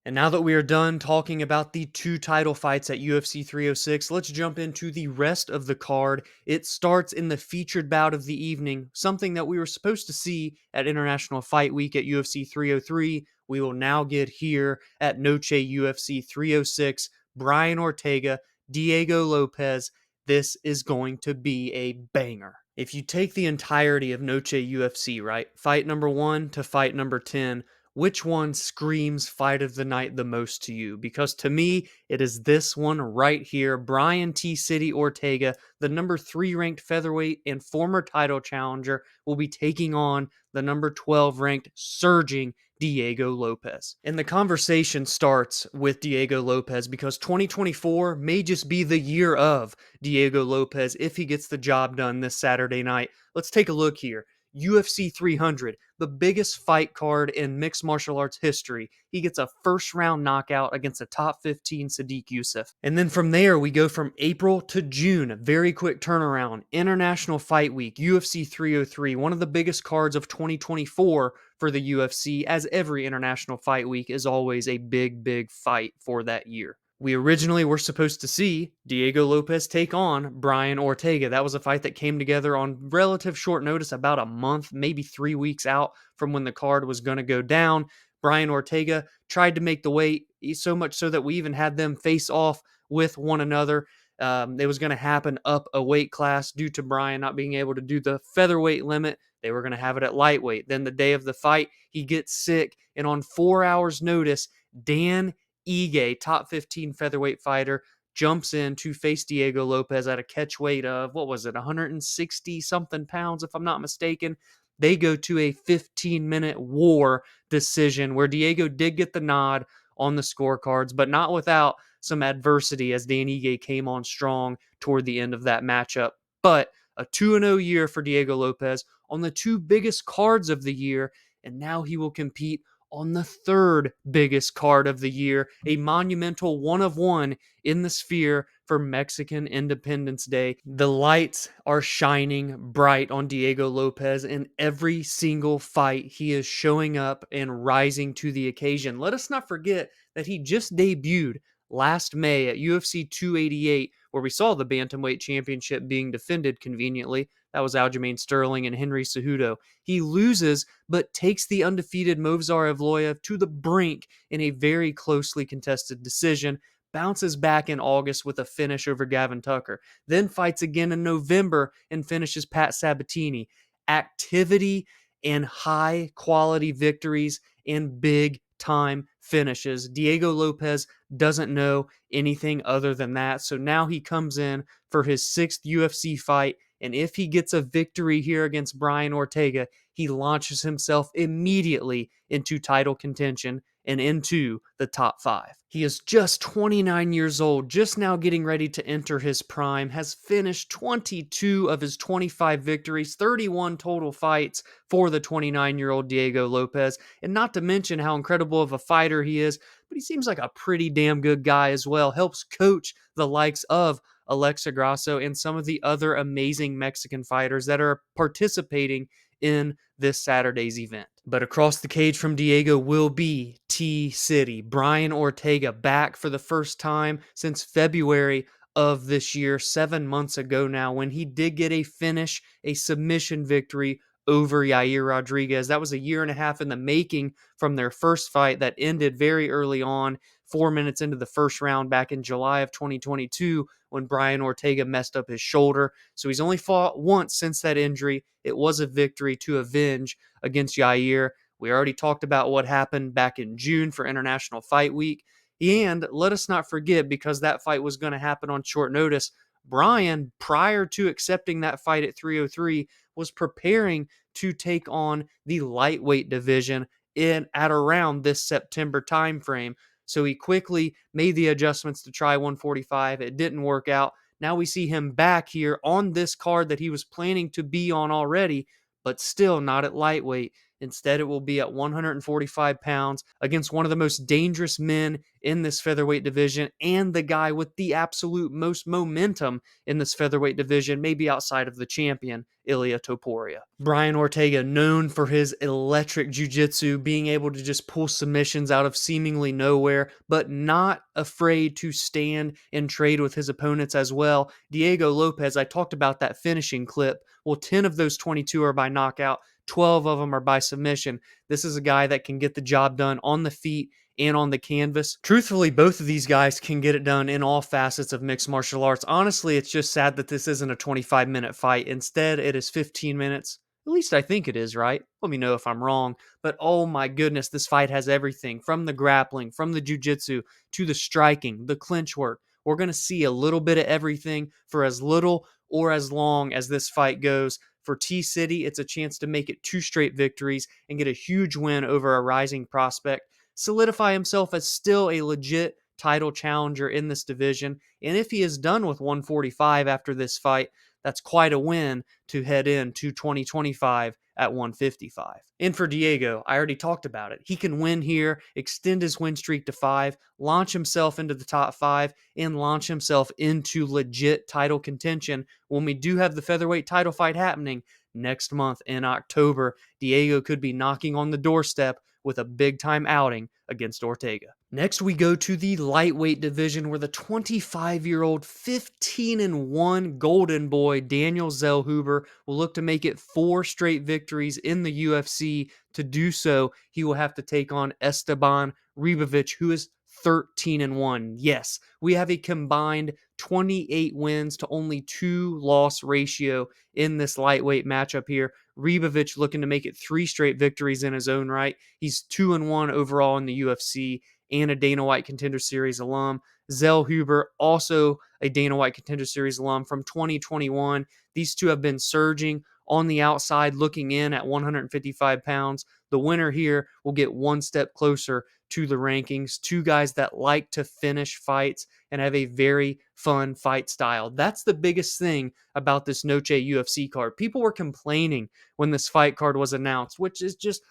And now that we are done talking about the two title fights at UFC 306, let's jump into the rest of the card. It starts in the featured bout of the evening, something that we were supposed to see at International Fight Week at UFC 303. We will now get here at Noche UFC 306. Brian Ortega, Diego Lopes. This is going to be a banger. If you take the entirety of Noche UFC, right? Fight number 1 to fight number 10, which one screams fight of the night the most to you? Because to me, it is this one right here. Brian T. City Ortega, the number 3 ranked featherweight and former title challenger, will be taking on the number 12 ranked surging Diego Lopes. And the conversation starts with Diego Lopes because 2024 may just be the year of Diego Lopes if he gets the job done this Saturday night. Let's take a look here. UFC 300, the biggest fight card in mixed martial arts history. He gets a first round knockout against a top 15 Sadiq Youssef. And then from there, we go from April to June, a very quick turnaround. International Fight Week, UFC 303, one of the biggest cards of 2024 for the UFC, as every International Fight Week is always a big, big fight for that year. We originally were supposed to see Diego Lopes take on Brian Ortega. That was a fight that came together on relative short notice, about a month, maybe 3 weeks out from when the card was going to go down. Brian Ortega tried to make the weight, so much so that we even had them face off with one another. It was going to happen up a weight class due to Brian not being able to do the featherweight limit. They were going to have it at lightweight. Then the day of the fight, he gets sick, and on 4 hours' notice, Dan Ige, top 15 featherweight fighter, jumps in to face Diego Lopes at a catch weight of, 160 something pounds, if I'm not mistaken. They go to a 15-minute war decision where Diego did get the nod on the scorecards, but not without some adversity as Dan Ige came on strong toward the end of that matchup. But a 2-0 year for Diego Lopes on the two biggest cards of the year, and now he will compete on the third biggest card of the year, a monumental one of one in the sphere for Mexican Independence Day. The lights are shining bright on Diego Lopes in every single fight. He is showing up and rising to the occasion. Let us not forget that he just debuted last May at UFC 288, where we saw the Bantamweight Championship being defended conveniently. That was Aljamain Sterling and Henry Cejudo. He loses, but takes the undefeated Movsar Evloev to the brink in a very closely contested decision, bounces back in August with a finish over Gavin Tucker, then fights again in November and finishes Pat Sabatini. Activity and high-quality victories and big-time finishes. Diego Lopes doesn't know anything other than that, so now he comes in for his 6th UFC fight, and if he gets a victory here against Brian Ortega, he launches himself immediately into title contention and into the top 5. He is just 29 years old, just now getting ready to enter his prime, has finished 22 of his 25 victories, 31 total fights for the 29-year-old Diego Lopes, and not to mention how incredible of a fighter he is, but he seems like a pretty damn good guy as well, helps coach the likes of Alexa Grasso and some of the other amazing Mexican fighters that are participating in this Saturday's event. But across the cage from Diego will be T-City, Brian Ortega, back for the first time since February of this year, 7 months ago now, when he did get a finish, a submission victory over Yair Rodriguez. That was a year and a half in the making from their first fight that ended very early on, 4 minutes into the first round back in July of 2022 when Brian Ortega messed up his shoulder. So he's only fought once since that injury. It was a victory to avenge against Yair. We already talked about what happened back in June for International Fight Week. And let us not forget, because that fight was going to happen on short notice, Brian, prior to accepting that fight at 303, was preparing to take on the lightweight division at around this September timeframe. So he quickly made the adjustments to try 145. It didn't work out. Now we see him back here on this card that he was planning to be on already, but still not at lightweight. Instead, it will be at 145 pounds against one of the most dangerous men in this featherweight division and the guy with the absolute most momentum in this featherweight division, maybe outside of the champion, Ilia Topuria. Brian Ortega, known for his electric jiu-jitsu, being able to just pull submissions out of seemingly nowhere, but not afraid to stand and trade with his opponents as well. Diego Lopes, I talked about that finishing clip. Well, 10 of those 22 are by knockout. 12 of them are by submission. This is a guy that can get the job done on the feet and on the canvas. Truthfully, both of these guys can get it done in all facets of mixed martial arts. Honestly, it's just sad that this isn't a 25-minute fight. Instead, it is 15 minutes. At least I think it is, right? Let me know if I'm wrong. But oh my goodness, this fight has everything from the grappling, from the jiu-jitsu, to the striking, the clinch work. We're going to see a little bit of everything for as little or as long as this fight goes. For T-City, it's a chance to make it 2 straight victories and get a huge win over a rising prospect, solidify himself as still a legit title challenger in this division. And if he is done with 145 after this fight, that's quite a win to head into 2025 at 155. And for Diego, I already talked about it. He can win here, extend his win streak to 5, launch himself into the top 5, and launch himself into legit title contention when we do have the featherweight title fight happening next month in October. Diego could be knocking on the doorstep with a big-time outing against Ortega. Next, we go to the lightweight division where the 25-year-old, 15-1 golden boy Daniel Zellhuber will look to make it 4 straight victories in the UFC. To do so, he will have to take on Esteban Ribovics, who is 13-1. Yes, we have a combined 28 wins to only 2 loss ratio in this lightweight matchup here. Ribovics looking to make it 3 straight victories in his own right. He's 2-1 overall in the UFC and a Dana White Contender Series alum. Zellhuber, also a Dana White Contender Series alum from 2021. These two have been surging on the outside, looking in at 155 pounds. The winner here will get one step closer to the rankings. 2 guys that like to finish fights and have a very fun fight style. That's the biggest thing about this Noche UFC card. People were complaining when this fight card was announced, which is just,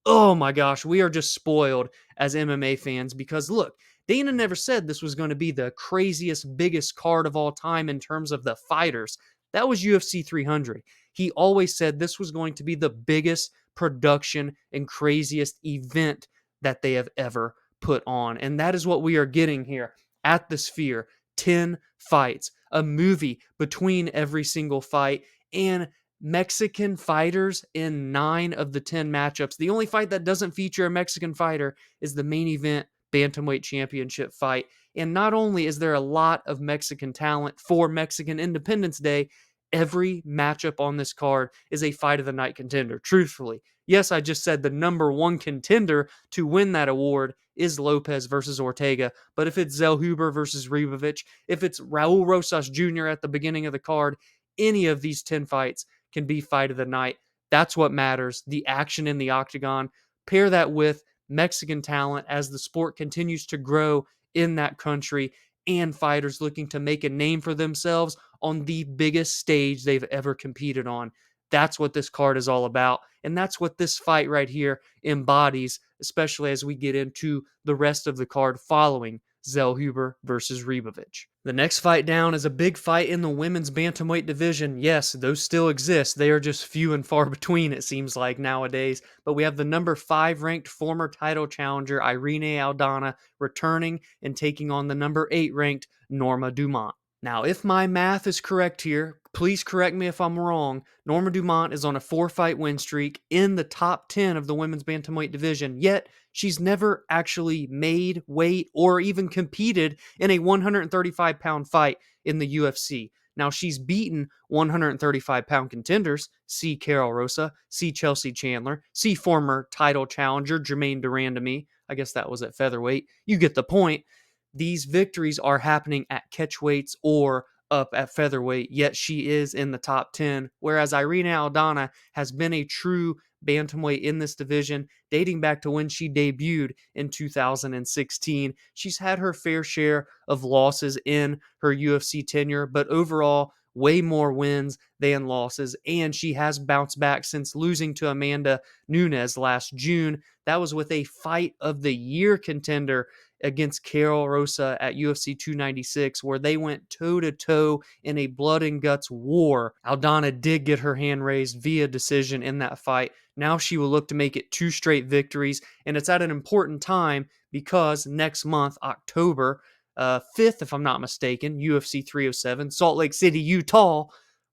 oh my gosh, we are just spoiled as MMA fans because look, Dana never said this was going to be the craziest, biggest card of all time in terms of the fighters. That was UFC 300. He always said this was going to be the biggest production and craziest event that they have ever put on. And that is what we are getting here at the Sphere. 10 fights, a movie between every single fight, and Mexican fighters in 9 of the 10 matchups. The only fight that doesn't feature a Mexican fighter is the main event bantamweight championship fight. And not only is there a lot of Mexican talent for Mexican Independence Day, every matchup on this card is a fight of the night contender. Truthfully, yes, I just said the number 1 contender to win that award is Lopes versus Ortega. But if it's Zellhuber versus Ribovics, if it's Raul Rosas Jr. at the beginning of the card, any of these 10 fights can be fight of the night. That's what matters. The action in the octagon. Pair that with Mexican talent as the sport continues to grow in that country and fighters looking to make a name for themselves on the biggest stage they've ever competed on. That's what this card is all about. And that's what this fight right here embodies, especially as we get into the rest of the card following Zellhuber versus Ribovics. The next fight down is a big fight in the women's bantamweight division. Yes, those still exist. They are just few and far between, it seems like, nowadays. But we have the number 5 ranked former title challenger Irene Aldana returning and taking on the number 8 ranked Norma Dumont. Now, if my math is correct here, please correct me if I'm wrong, Norma Dumont is on a 4-fight win streak in the top 10 of the women's bantamweight division, yet she's never actually made weight or even competed in a 135-pound fight in the UFC. Now, she's beaten 135-pound contenders, see Carol Rosa, see Chelsea Chandler, see former title challenger Jermaine Durandamy. I guess that was at featherweight. You get the point. These victories are happening at catchweights or up at featherweight, yet she is in the top 10, whereas Irene Aldana has been a true bantamweight in this division dating back to when she debuted in 2016. She's had her fair share of losses in her UFC tenure, but overall, way more wins than losses, and she has bounced back since losing to Amanda Nunes last June. That was with a Fight of the Year contender against Carol Rosa at UFC 296, where they went toe-to-toe in a blood and guts war. Aldana did get her hand raised via decision in that fight. Now she will look to make it 2 straight victories, and it's at an important time because next month, October 5th, if I'm not mistaken, UFC 307, Salt Lake City, Utah,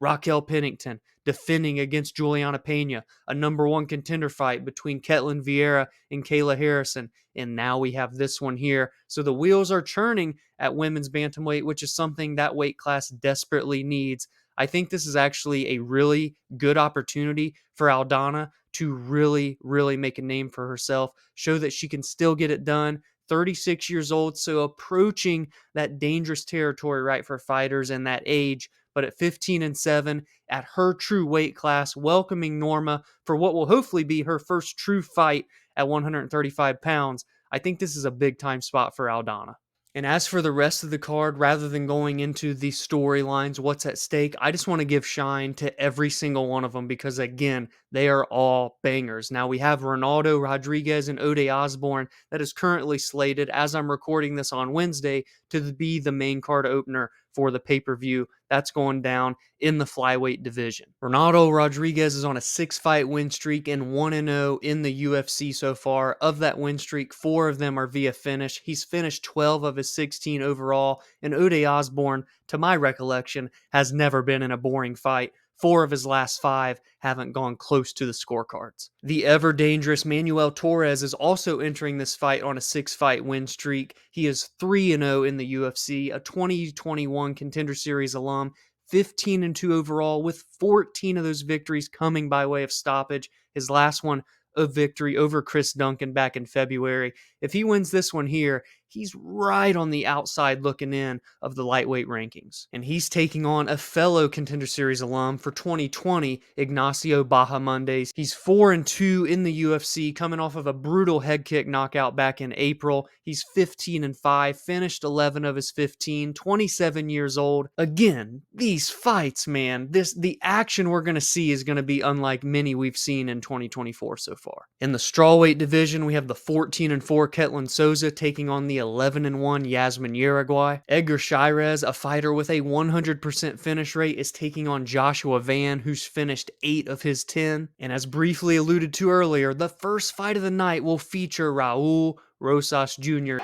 Raquel Pennington defending against Juliana Pena, a number 1 contender fight between Ketlin Vieira and Kayla Harrison. And now we have this one here. So the wheels are churning at women's bantamweight, which is something that weight class desperately needs. I think this is actually a really good opportunity for Aldana to really, really make a name for herself, show that she can still get it done. 36 years old, so approaching that dangerous territory, right, for fighters in that age. But at 15-7, at her true weight class, welcoming Norma for what will hopefully be her first true fight at 135 pounds. I think this is a big time spot for Aldana. And as for the rest of the card, rather than going into the storylines, what's at stake, I just want to give shine to every single one of them because, again, they are all bangers. Now, we have Ronaldo Rodriguez and Ode Osborne that is currently slated, as I'm recording this on Wednesday, to be the main card opener for the pay-per-view. That's going down in the flyweight division. Ronaldo Rodriguez is on a 6-fight win streak and 1-0 in the UFC so far. Of that win streak, 4 of them are via finish. He's finished 12 of his 16 overall, and Ode Osborne, to my recollection, has never been in a boring fight. 4 of his last 5 haven't gone close to the scorecards. The ever-dangerous Manuel Torres is also entering this fight on a 6-fight win streak. He is 3-0 in the UFC, a 2021 Contender Series alum, 15-2 overall, with 14 of those victories coming by way of stoppage. His last one, a victory over Chris Duncan back in February. If he wins this one here, he's right on the outside looking in of the lightweight rankings. And he's taking on a fellow Contender Series alum for 2020, Ignacio Bahamondes. He's 4-2 in the UFC, coming off of a brutal head kick knockout back in April. He's 15-5, finished 11 of his 15, 27 years old. Again, these fights, man, the action we're going to see is going to be unlike many we've seen in 2024 so far. In the strawweight division, we have the 14-4 Ketlin Souza taking on the 11-1 Yasmin Uruguay. Edgar Shirez, a fighter with a 100% finish rate, is taking on Joshua Van, who's finished 8 of his 10. And as briefly alluded to earlier, the first fight of the night will feature Raul Rosas Jr.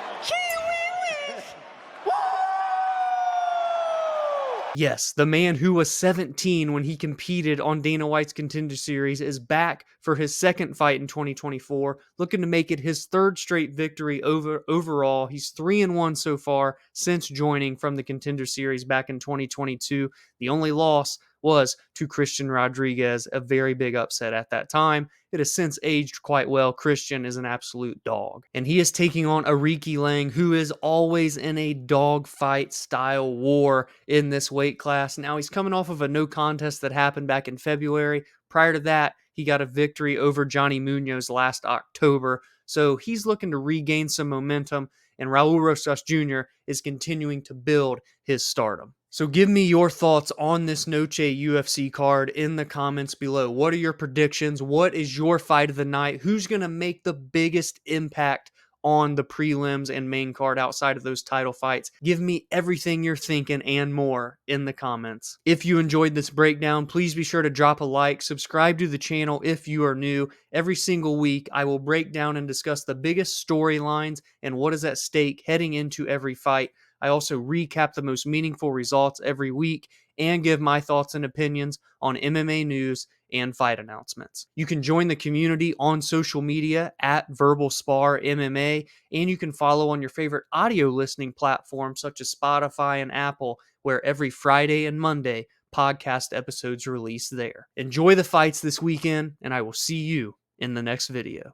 Yes, the man who was 17 when he competed on Dana White's Contender Series is back for his second fight in 2024, looking to make it his 3rd straight victory overall. He's 3-1 so far since joining from the Contender Series back in 2022. The only loss was to Christian Rodriguez, a very big upset at that time. It has since aged quite well. Christian is an absolute dog. And he is taking on Aoriqileng, who is always in a dogfight style war in this weight class. Now, he's coming off of a no contest that happened back in February. Prior to that, he got a victory over Johnny Munoz last October. So he's looking to regain some momentum, and Raul Rosas Jr. is continuing to build his stardom. So give me your thoughts on this Noche UFC card in the comments below. What are your predictions? What is your fight of the night? Who's going to make the biggest impact on the prelims and main card outside of those title fights? Give me everything you're thinking and more in the comments. If you enjoyed this breakdown, please be sure to drop a like, subscribe to the channel if you are new. Every single week, I will break down and discuss the biggest storylines and what is at stake heading into every fight. I also recap the most meaningful results every week and give my thoughts and opinions on MMA news and fight announcements. You can join the community on social media at Verbal Spar MMA, and you can follow on your favorite audio listening platforms such as Spotify and Apple, where every Friday and Monday podcast episodes release there. Enjoy the fights this weekend, and I will see you in the next video.